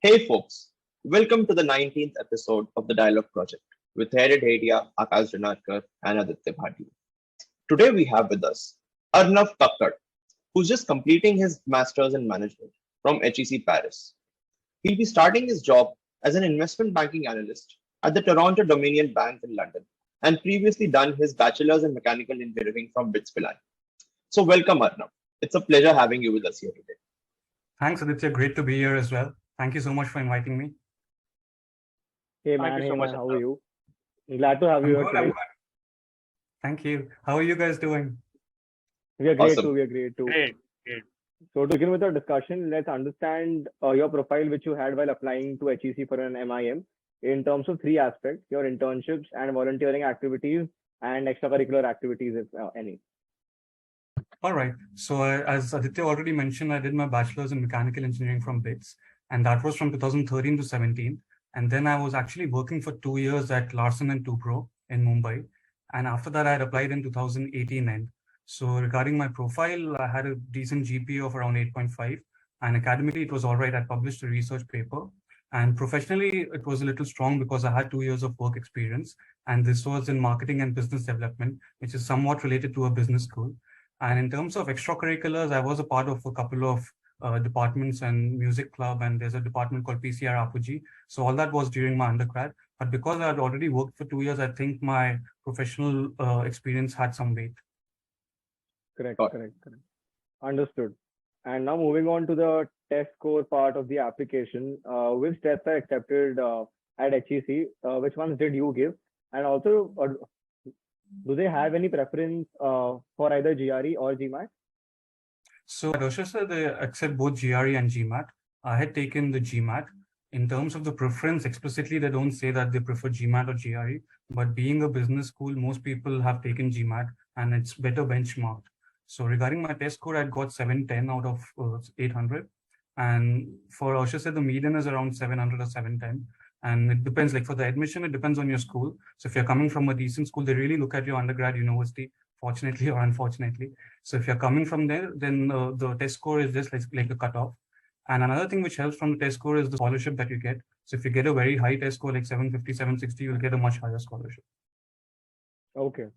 Hey folks, welcome to the 19th episode of the Dialog Project with Herid Hedia, Akash Janarkar, and Aditya Bhatia. Today we have with us Aranav Kacker, who's just completing his Masters in Management from HEC Paris. He'll be starting his job as an investment banking analyst at the Toronto Dominion Bank in London and previously done his Bachelor's in Mechanical Engineering from BITS Pilani. So welcome Aranav. It's a pleasure having you with us here today. Thanks, Aditya. Great to be here as well. Thank you so much for inviting me. Hey Thank man, you so much, how are you? Glad to have you here I'm today. good. Thank you. How are you guys doing? We are great Awesome. too. We are great too. Great. So to begin with our discussion, let's understand your profile which you had while applying to HEC for an MIM in terms of three aspects: your internships and volunteering activities and extracurricular activities, if any. All right. So as Aditya already mentioned, I did my Bachelor's in Mechanical Engineering from BITS, and that was from 2013 to 17. And then I was actually working for 2 years at Larsen & Toubro in Mumbai. And after that, I had applied in 2018 end. So regarding my profile, I had a decent GPA of around 8.5. And academically, it was all right. I published a research paper. And professionally, it was a little strong because I had 2 years of work experience. And this was in marketing and business development, which is somewhat related to a business school. And in terms of extracurriculars, I was a part of a couple of departments and music club, and there's a department called PCR Apogee. So all that was during my undergrad. But because I had already worked for 2 years, I think my professional experience had some weight. Correct. Got it. Understood. And now moving on to the test score part of the application, which tests are accepted at HEC? Which ones did you give? And also, do they have any preference for either GRE or GMAT? So at Rochester, they accept both GRE and GMAT. I had taken the GMAT. In terms of the preference, explicitly, they don't say that they prefer GMAT or GRE. But being a business school, most people have taken GMAT, and it's better benchmarked. So regarding my test score, I got 710 out of 800. And for Rochester, the median is around 700 or 710. And it depends, like for the admission, it depends on your school. So if you're coming from a decent school, they really look at your undergrad university, fortunately or unfortunately. So if you're coming from there, then the test score is just like a cutoff. And another thing which helps from the test score is the scholarship that you get. So if you get a very high test score, like 750, 760, you'll get a much higher scholarship. Okay.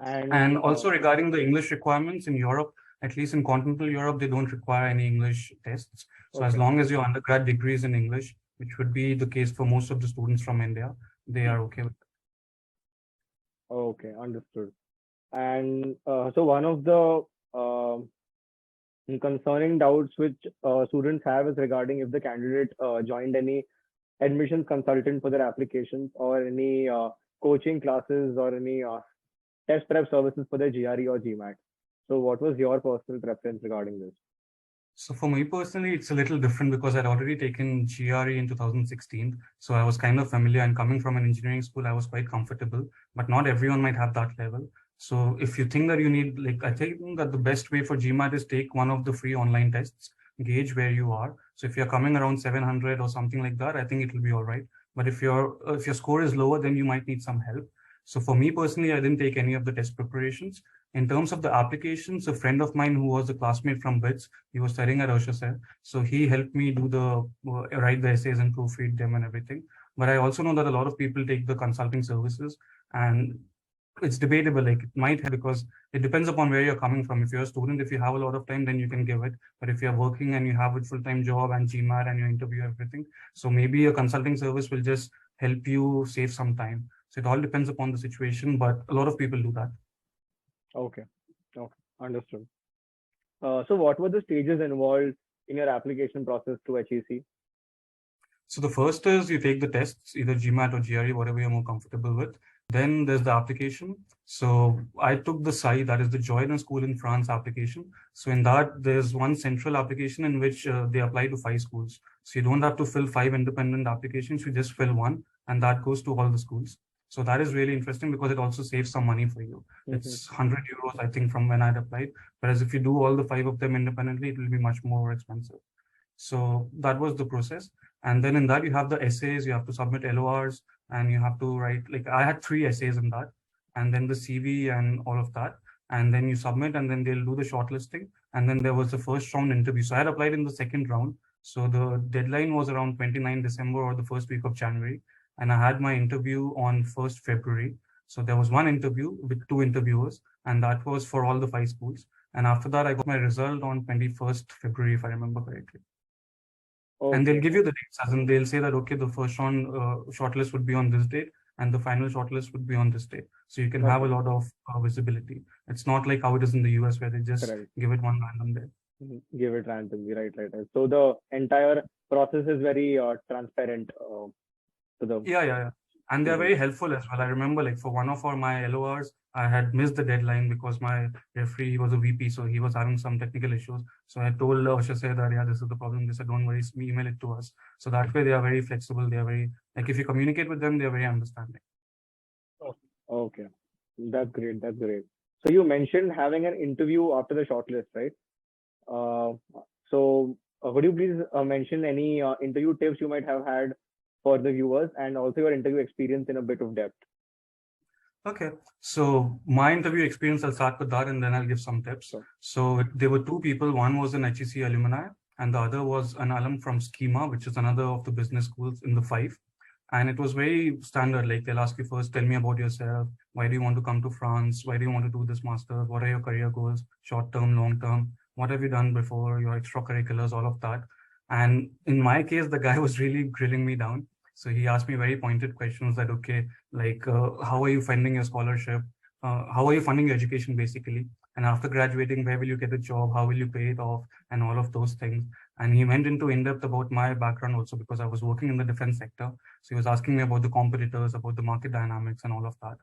And also regarding the English requirements in Europe, at least in continental Europe, they don't require any English tests. So as long as your undergrad degree is in English, which would be the case for most of the students from India, they are okay with it. Okay, understood. And so one of the concerning doubts which students have is regarding if the candidate joined any admissions consultant for their applications or any coaching classes or any test prep services for their GRE or GMAT. So what was your personal preference regarding this? So for me personally, it's a little different because I'd already taken GRE in 2016. So I was kind of familiar, and coming from an engineering school, I was quite comfortable, but not everyone might have that level. So if you think that you need, like, I think that the best way for GMAT is take one of the free online tests, gauge where you are. So if you're coming around 700 or something like that, I think it will be all right. But if your score is lower, then you might need some help. So for me personally, I didn't take any of the test preparations. In terms of the applications, a friend of mine who was a classmate from BITS, he was studying at Rochester. So he helped me do write the essays and proofread them and everything. But I also know that a lot of people take the consulting services, and it's debatable. Like, it might help because it depends upon where you're coming from. If you're a student, if you have a lot of time, then you can give it. But if you're working and you have a full-time job and GMAT and you interview everything, so maybe a consulting service will just help you save some time. So it all depends upon the situation, but a lot of people do that. Okay, understood. So what were the stages involved in your application process to HEC? So the first is you take the tests, either GMAT or GRE, whatever you're more comfortable with. Then there's the application. So I took the SAI, that is the Join a School in France application. So in that, there's one central application in which they apply to 5 schools. So you don't have to fill 5 independent applications, you just fill one, and that goes to all the schools. So that is really interesting because it also saves some money for you. It's 100 euros, I think, from when I applied. Whereas if you do all the 5 of them independently, it will be much more expensive. So that was the process. And then in that, you have the essays, you have to submit LORs, and you have to write, like, I had 3 essays in that, and then the CV and all of that. And then you submit, and then they'll do the shortlisting. And then there was the first round interview. So I had applied in the second round, So the deadline was around 29 December or the first week of January. And I had my interview on 1st February. So there was one interview with two interviewers, and that was for all the 5 schools. And after that, I got my result on 21st February, if I remember correctly. And they'll Okay. give you the dates, as in they'll say that, okay, the first round shortlist would be on this date, and the final shortlist would be on this date. So you can have a Okay. lot of visibility. It's not like how it is in the US where they just Right. give it one random day. Give it randomly. Right. So the entire process is very transparent to the. Yeah. And they're Mhm. very helpful as well. I remember like for one of my LORs, I had missed the deadline because my referee was a VP, so he was having some technical issues. So I told Shashay that, yeah, this is the problem. They said, don't worry, email it to us. So that way they are very flexible. They are very, like if you communicate with them, they're very understanding. Okay. That's great. That's great. So you mentioned having an interview after the shortlist, right? Uh, so would you please mention any interview tips you might have had for the viewers and also your interview experience in a bit of depth? Okay, so my interview experience, I'll start with that and then I'll give some tips. Sure. So there were two people. One was an HEC alumni and the other was an alum from Schema, which is another of the business schools in the 5. And it was very standard. Like they'll ask you first, tell me about yourself. Why do you want to come to France? Why do you want to do this master? What are your career goals? Short term, long term? What have you done before? Your extracurriculars, all of that. And in my case, the guy was really grilling me down. So he asked me very pointed questions that, okay, like, how are you funding your scholarship? How are you funding your education, basically? And after graduating, where will you get a job? How will you pay it off? And all of those things. And he went into in-depth about my background also because I was working in the defense sector. So he was asking me about the competitors, about the market dynamics and all of that.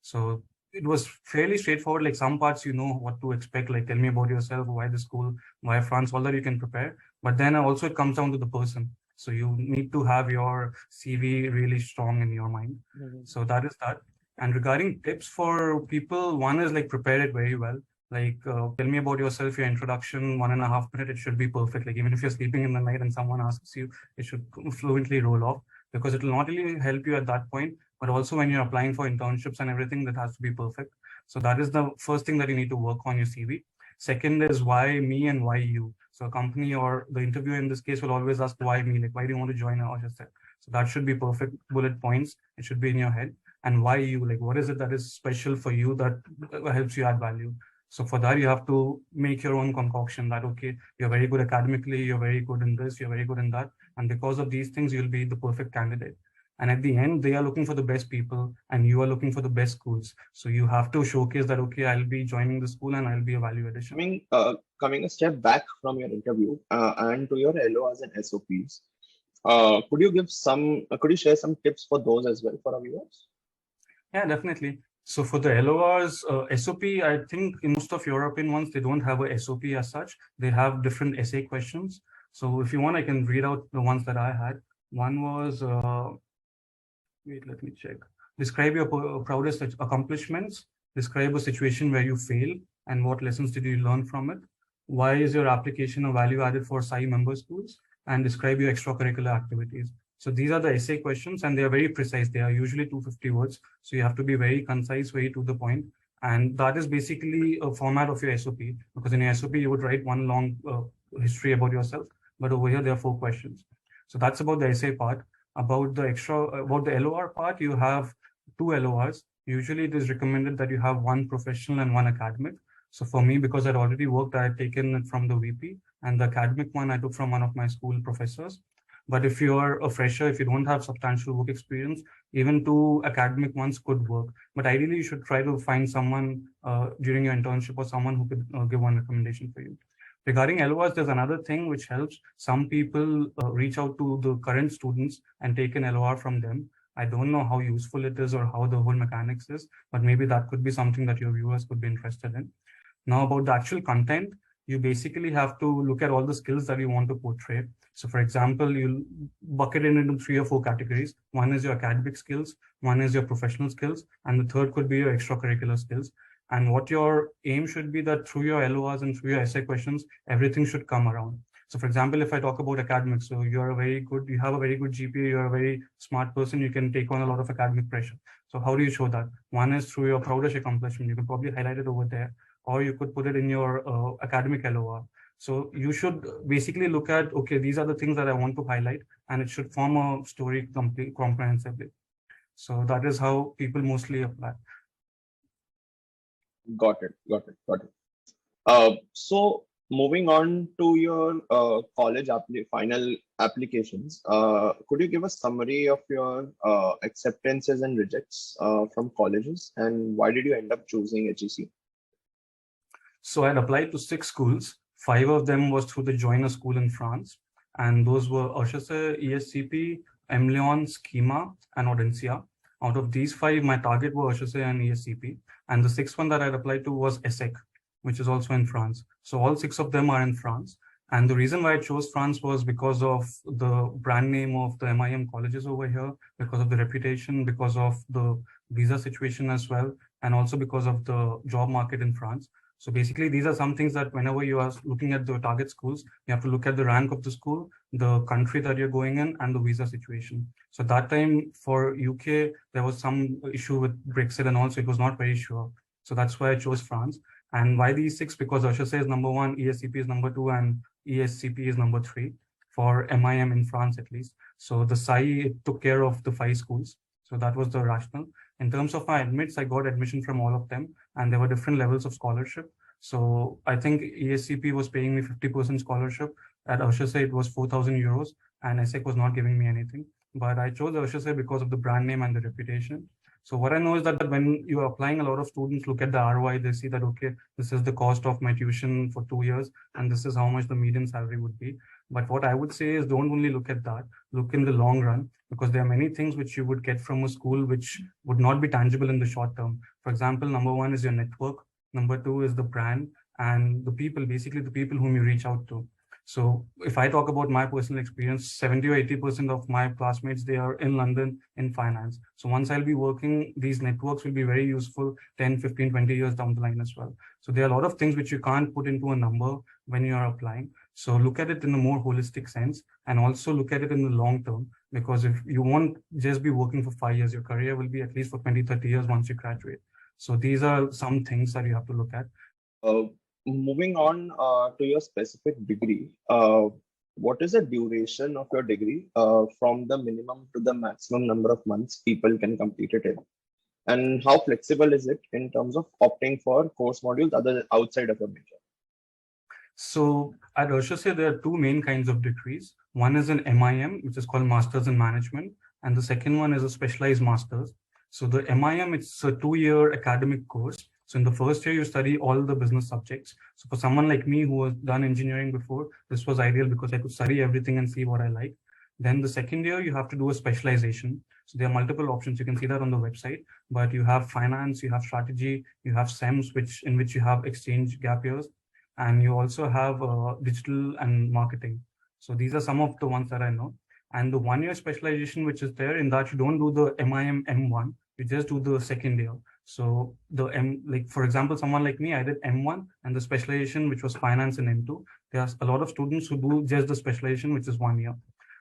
So it was fairly straightforward. Like some parts, you know what to expect. Like tell me about yourself, why the school, why France, all that you can prepare. But then also it comes down to the person. So you need to have your CV really strong in your mind. So that is that. And regarding tips for people, one is like prepare it very well. Like tell me about yourself, your introduction, 1.5 minutes, it should be perfect. Like even if you're sleeping in the night and someone asks you, it should fluently roll off because it will not only help you at that point, but also when you're applying for internships and everything, that has to be perfect. So that is the first thing that you need to work on your CV. Second is why me and why you. So a company or the interviewer in this case will always ask why me, like why do you want to join our HSL? So that should be perfect bullet points. It should be in your head. And why you, like what is it that is special for you that helps you add value? So for that, you have to make your own concoction that, okay, you're very good academically, you're very good in this, you're very good in that. And because of these things, you'll be the perfect candidate. And at the end, they are looking for the best people and you are looking for the best schools. So you have to showcase that, okay, I'll be joining the school and I'll be a value addition. Coming a step back from your interview and to your LORs and SOPs, could you share some tips for those as well for our viewers? Yeah, definitely. So for the LORs, SOP, I think in most of European ones, they don't have a SOP as such. They have different essay questions. So if you want, I can read out the ones that I had. One was, wait, let me check. Describe your proudest accomplishments. Describe a situation where you failed and what lessons did you learn from it. Why is your application a value added for SAI member schools? And describe your extracurricular activities. So these are the essay questions and they are very precise. They are usually 250 words. So you have to be very concise, very to the point. And that is basically a format of your SOP because in your SOP, you would write one long history about yourself. But over here, there are 4 questions. So that's about the essay part. About the LOR part, you have 2 LORs. Usually it is recommended that you have one professional and one academic. So for me, because I'd already worked, I had taken it from the VP and the academic one I took from one of my school professors. But if you're a fresher, if you don't have substantial work experience, even 2 academic ones could work. But ideally, you should try to find someone during your internship or someone who could give one recommendation for you. Regarding LORs, there's another thing which helps. Some people reach out to the current students and take an LOR from them. I don't know how useful it is or how the whole mechanics is, but maybe that could be something that your viewers could be interested in. Now about the actual content, you basically have to look at all the skills that you want to portray. So for example, you'll bucket it into 3 or 4 categories. One is your academic skills, one is your professional skills, and the third could be your extracurricular skills. And what your aim should be that through your LORs and through your essay questions, everything should come around. So for example, if I talk about academics, so you have a very good GPA, you're a very smart person, you can take on a lot of academic pressure. So how do you show that? One is through your proudest accomplishment. You can probably highlight it over there, or you could put it in your academic LOR. So you should basically look at, okay, these are the things that I want to highlight, and it should form a story comprehensively. So that is how people mostly apply. Got it. So moving on to your college final applications, could you give a summary of your acceptances and rejects from colleges, and why did you end up choosing HEC? So I'd applied to 6 schools. 5 of them was through the Joiner School in France, and those were HEC, ESCP, MLeon, Schema, and Audencia. Out of these 5, my target were HEC and ESCP, and the 6th one that I'd applied to was ESSEC, which is also in France. So all 6 of them are in France. And the reason why I chose France was because of the brand name of the MIM colleges over here, because of the reputation, because of the visa situation as well, and also because of the job market in France. So basically, these are some things that whenever you are looking at the target schools, you have to look at the rank of the school, the country that you're going in, and the visa situation. So that time for UK, there was some issue with Brexit, and also it was not very sure. So that's why I chose France. And why these 6? Because HEC is number 1, ESCP is number 2, and ESCP is number 3 for MIM in France at least. So the SAI took care of the 5 schools. So that was the rationale. In terms of my admits, I got admission from all of them, and there were different levels of scholarship. So I think ESCP was paying me 50% scholarship. At HEC, it was 4,000 euros, and ESSEC was not giving me anything. But I chose HEC because of the brand name and the reputation. So what I know is that when you're applying, a lot of students look at the ROI, they see that, okay, this is the cost of my tuition for 2 years, and this is how much the median salary would be. But what I would say is don't only look at that, look in the long run, because there are many things which you would get from a school which would not be tangible in the short term. For example, number 1 is your network. Number 2 is the brand and the people, basically the people whom you reach out to. So if I talk about my personal experience, 70 or 80% of my classmates, they are in London in finance. So once I'll be working, these networks will be very useful 10, 15, 20 years down the line as well. So there are a lot of things which you can't put into a number when you are applying. So look at it in a more holistic sense, and also look at it in the long term, because if you won't just be working for 5 years, your career will be at least for 20, 30 years once you graduate. So these are some things that you have to look at. Moving on to your specific degree, what is the duration of your degree from the minimum to the maximum number of months people can complete it in? And how flexible is it in terms of opting for course modules outside of your major? So at HEC, there are 2 main kinds of degrees. One is an MIM, which is called Masters in Management, and the second one is a specialized Masters. So the MIM, it's a 2-year academic course. So in the first year, you study all the business subjects. So for someone like me who has done engineering before, this was ideal because I could study everything and see what I like. Then the second year, you have to do a specialization. So there are multiple options. You can see that on the website, but you have finance, you have strategy, you have SEMS, in which you have exchange gap years, and you also have digital and marketing. So these are some of the ones that I know. And the 1-year specialization, which is there, in that you don't do the MIM M1, you just do the second year. So the like for example, someone like me, I did M1 and the specialization, which was finance in M2. There's a lot of students who do just the specialization, which is 1 year.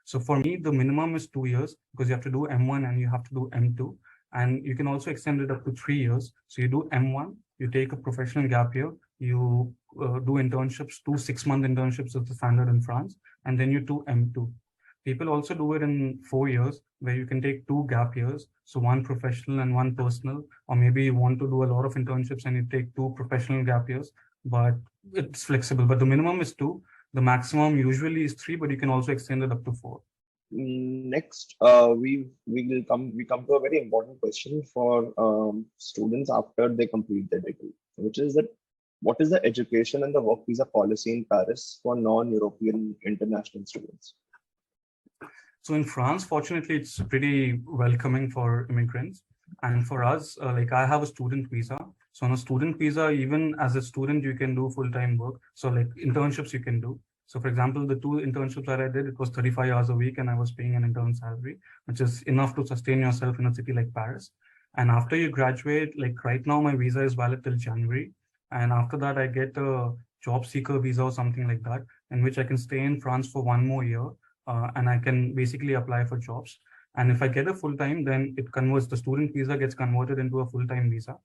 So for me, the minimum is 2 years because you have to do M1 and you have to do M2. And you can also extend it up to 3 years. So you do M1, you take a professional gap year, you do internships, 2 6-month internships is the standard in France, and then you do M2. People also do it in 4 years, where you can take 2 gap years. So 1 professional and 1 personal, or maybe you want to do a lot of internships and you take 2 professional gap years, but it's flexible. But the minimum is 2. The maximum usually is 3, but you can also extend it up to 4. Next, we come to a very important question for students after they complete their degree, which is that what is the education and the work visa policy in Paris for non-European international students? So in France, fortunately, it's pretty welcoming for immigrants. And for us, like I have a student visa. So on a student visa, even as a student, you can do full-time work. So like internships you can do. So for example, the 2 internships that I did, it was 35 hours a week and I was paying an intern salary, which is enough to sustain yourself in a city like Paris. And after you graduate, like right now, my visa is valid till January. And after that, I get a job seeker visa or something like that, in which I can stay in France for 1 more year. And I can basically apply for jobs. And if I get a full-time, then it converts, the student visa gets converted into a full-time visa.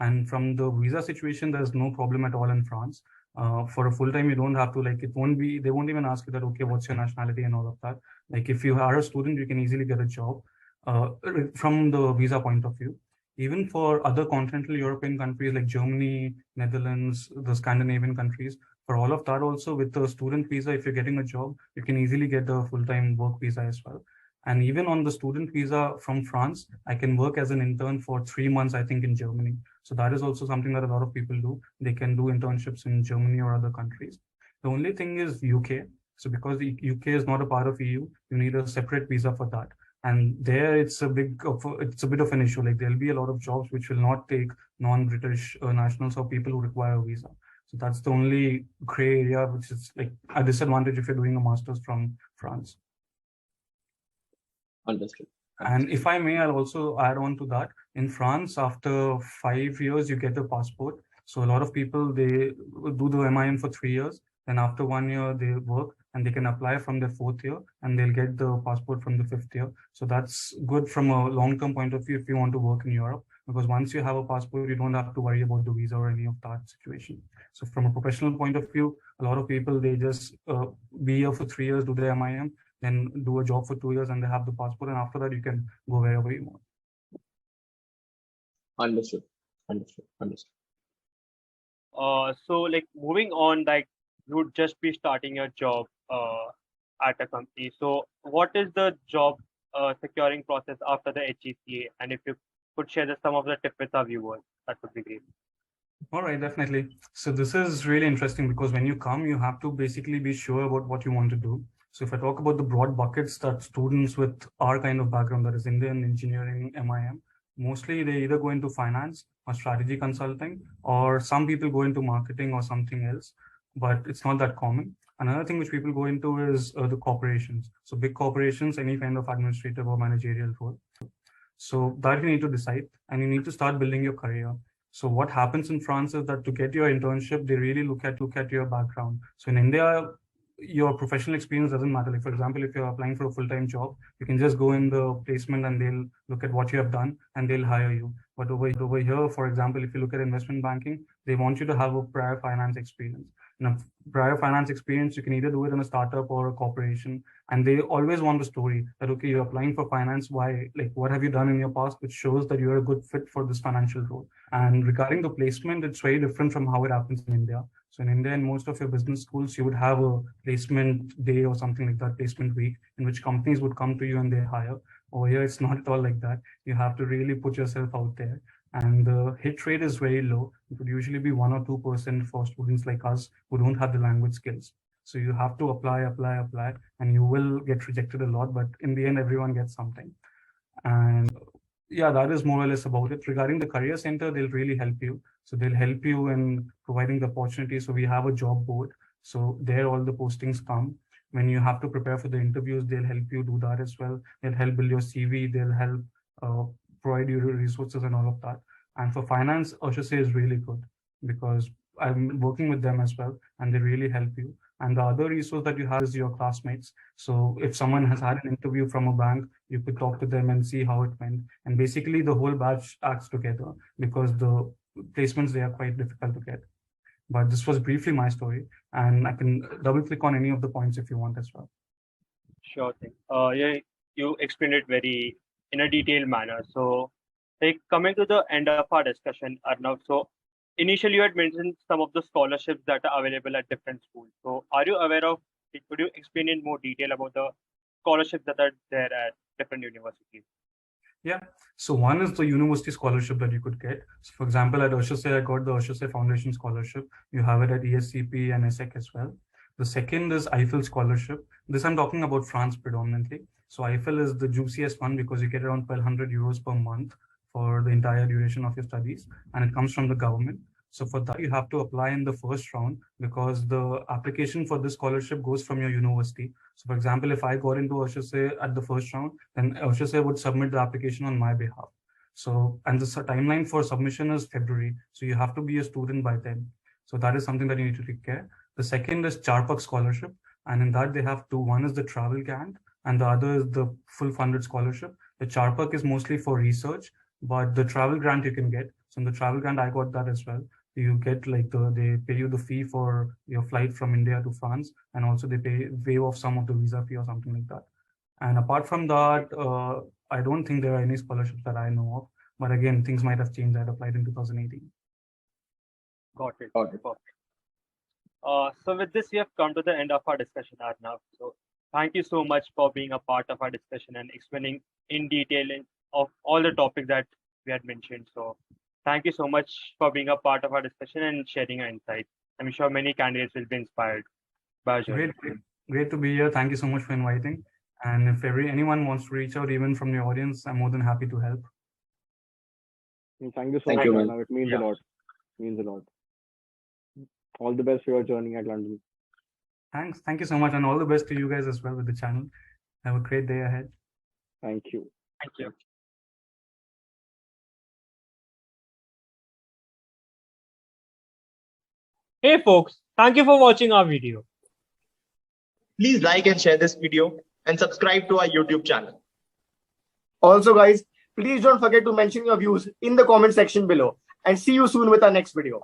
And from the visa situation, there's no problem at all in France. For a full time, you don't have to like, they won't even ask you that, okay, what's your nationality and all of that. Like if you are a student, you can easily get a job from the visa point of view. Even for other continental European countries like Germany, Netherlands, the Scandinavian countries, for all of that also with the student visa, if you're getting a job, you can easily get a full-time work visa as well. And even on the student visa from France, I can work as an intern for 3 months, I think, in Germany. So that is also something that a lot of people do. They can do internships in Germany or other countries. The only thing is UK. So because the UK is not a part of EU, you need a separate visa for that. And there it's a bit of an issue. Like there'll be a lot of jobs which will not take non-British nationals or people who require a visa. So that's the only gray area, which is like a disadvantage if you're doing a master's from France. Understood. And if I may, I'll also add on to that. In France, after 5 years, you get a passport. So a lot of people, they do the MIM for 3 years. Then after 1 year, they work and they can apply from their 4th year and they'll get the passport from the 5th year. So that's good from a long-term point of view if you want to work in Europe, because once you have a passport, you don't have to worry about the visa or any of that situation. So from a professional point of view, a lot of people, they just be here for 3 years, do their MIM, then do a job for 2 years and they have the passport. And after that, you can go wherever you want. Understood. So like moving on, like you would just be starting your job at a company. So what is the job securing process after the HECA? And if you could share some of the tips with our viewers, that would be great. All right, definitely. So this is really interesting because when you come, you have to basically be sure about what you want to do. So if I talk about the broad buckets that students with our kind of background, that is Indian engineering, MIM, mostly they either go into finance or strategy consulting, or some people go into marketing or something else, but it's not that common. Another thing which people go into is the corporations. So big corporations, any kind of administrative or managerial role. So that you need to decide and you need to start building your career. So what happens in France is that to get your internship, they really look at your background. So in India, your professional experience doesn't matter. Like for example, if you're applying for a full-time job, you can just go in the placement and they'll look at what you have done and they'll hire you. But over here, for example, if you look at investment banking, they want you to have a prior finance experience. Now, prior finance experience, you can either do it in a startup or a corporation, and they always want a story that, okay, you're applying for finance. Why? Like, what have you done in your past which shows that you're a good fit for this financial role? And regarding the placement, it's very different from how it happens in India. So in India, in most of your business schools, you would have a placement day or something like that, placement week, in which companies would come to you and they hire. Over here, it's not at all like that. You have to really put yourself out there. And the hit rate is very low. It would usually be 1 or 2% for students like us who don't have the language skills. So you have to apply, and you will get rejected a lot, but in the end, everyone gets something. And yeah, that is more or less about it. Regarding the career center, they'll really help you. So they'll help you in providing the opportunity. So we have a job board. So there all the postings come. When you have to prepare for the interviews, they'll help you do that as well. They'll help build your CV. They'll help provide you resources and all of that. And for finance, HEC is really good because I'm working with them as well, and they really help you. And the other resource that you have is your classmates. So if someone has had an interview from a bank, you could talk to them and see how it went. And basically the whole batch acts together because the placements, they are quite difficult to get. But this was briefly my story, and I can double click on any of the points if you want as well. Sure thing. Yeah, you explained it very in a detailed manner. So like coming to the end of our discussion, Arnav, so initially you had mentioned some of the scholarships that are available at different schools. So are you aware of, could you explain in more detail about the scholarships that are there at different universities? Yeah. So one is the university scholarship that you could get. So for example, at HEC, I got the HEC Foundation Scholarship. You have it at ESCP and ESSEC as well. The second is Eiffel Scholarship. This I'm talking about France predominantly. So Eiffel is the juiciest one because you get around 1,200 euros per month for the entire duration of your studies, and it comes from the government. So for that, you have to apply in the first round because the application for this scholarship goes from your university. So for example, if I got into HEC at the first round, then HEC would submit the application on my behalf. So, and the timeline for submission is February. So you have to be a student by then. So that is something that you need to take care. The second is Charpak Scholarship. And in that they have two. One is the travel grant and the other is the full funded scholarship. The Charpak is mostly for research, but the travel grant you can get. So in the travel grant, I got that as well. You get like they pay you the fee for your flight from India to France, and also they waive off some of the visa fee or something like that. And apart from that, I don't think there are any scholarships that I know of. But again, things might have changed. I had applied in 2018. Got it. Got it. Perfect. So with this, we have come to the end of our discussion, Arnav. So thank you so much for being a part of our discussion and explaining in detail of all the topics that we had mentioned. So thank you so much for being a part of our discussion and sharing your insights. I'm sure many candidates will be inspired by your journey. Great to be here. Thank you so much for inviting. And if anyone wants to reach out, even from the audience, I'm more than happy to help. Thank you so Thank much, you, man. Arnav. It means a lot. Means a lot. All the best for your journey at London. Thanks. Thank you so much. And all the best to you guys as well with the channel. Have a great day ahead. Thank you. Thank you. Hey folks, thank you for watching our video. Please like and share this video and subscribe to our YouTube channel. Also, guys, please don't forget to mention your views in the comment section below, and see you soon with our next video.